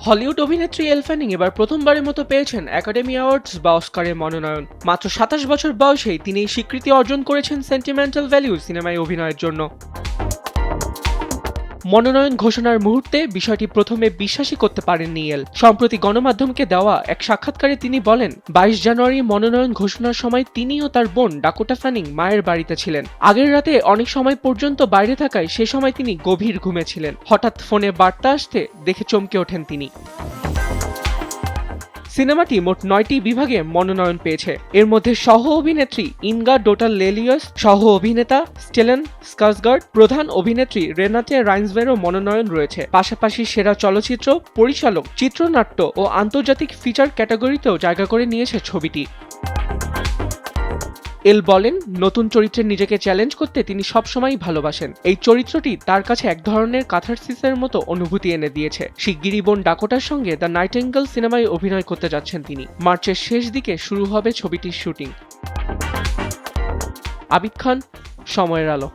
Hollywood অভিনেত্রী এল ফ্যানিং এবার প্রথমবারের মতো পেয়েছেন একাডেমি অ্যাওয়ার্ডস বা অস্কারের মনোনয়ন। মাত্র ২৭ বছর বয়সেই তিনি এই স্বীকৃতি অর্জন করেছেন সেন্টিমেন্টাল ভ্যালু সিনেমায় অভিনয়ের জন্য। মনোনয়ন ঘোষণার মুহূর্তে বিষয়টি প্রথমে বিশ্বাসই করতে পারেননি এল। সম্প্রতি গণমাধ্যমকে দেওয়া এক সাক্ষাৎকারে তিনি বলেন, ২২ জানুয়ারি মনোনয়ন ঘোষণার সময় তিনি ও তার বোন ডাকোটা ফ্যানিং মায়ের বাড়িতে ছিলেন। আগের রাতে অনেক সময় পর্যন্ত বাইরে থাকায় সে সময় তিনি গভীর ঘুমে ছিলেন। হঠাৎ ফোনে বার্তা আসতে দেখে চমকে ওঠেন তিনি। সিনেমাটি মোট ৯টি বিভাগে মনোনয়ন পেয়েছে। এর মধ্যে সহ অভিনেত্রী ইনগা ডোটাল লেলিয়াস, সহ অভিনেতা স্টেলেন স্কার্সগার্ড, প্রধান অভিনেত্রী রেনাতে রাইন্সভেরও মনোনয়ন রয়েছে। পাশাপাশি সেরা চলচ্চিত্র, পরিচালক, চিত্রনাট্য ও আন্তর্জাতিক ফিচার ক্যাটাগরিতেও জায়গা করে নিয়েছে ছবিটি। এল বলেন, নতুন চরিত্রে নিজেকে চ্যালেঞ্জ করতে তিনি সবসময়ই ভালোবাসেন। এই চরিত্রটি তার কাছে এক ধরনের কাথারসিসের মতো অনুভূতি এনে দিয়েছে। শিগগিরই বোন ডাকোটার সঙ্গে দ্য নাইটিঙ্গেল সিনেমায় অভিনয় করতে যাচ্ছেন তিনি। মার্চের শেষ দিকে শুরু হবে ছবিটির শুটিং। আবিদ খান, সময়ের আলো।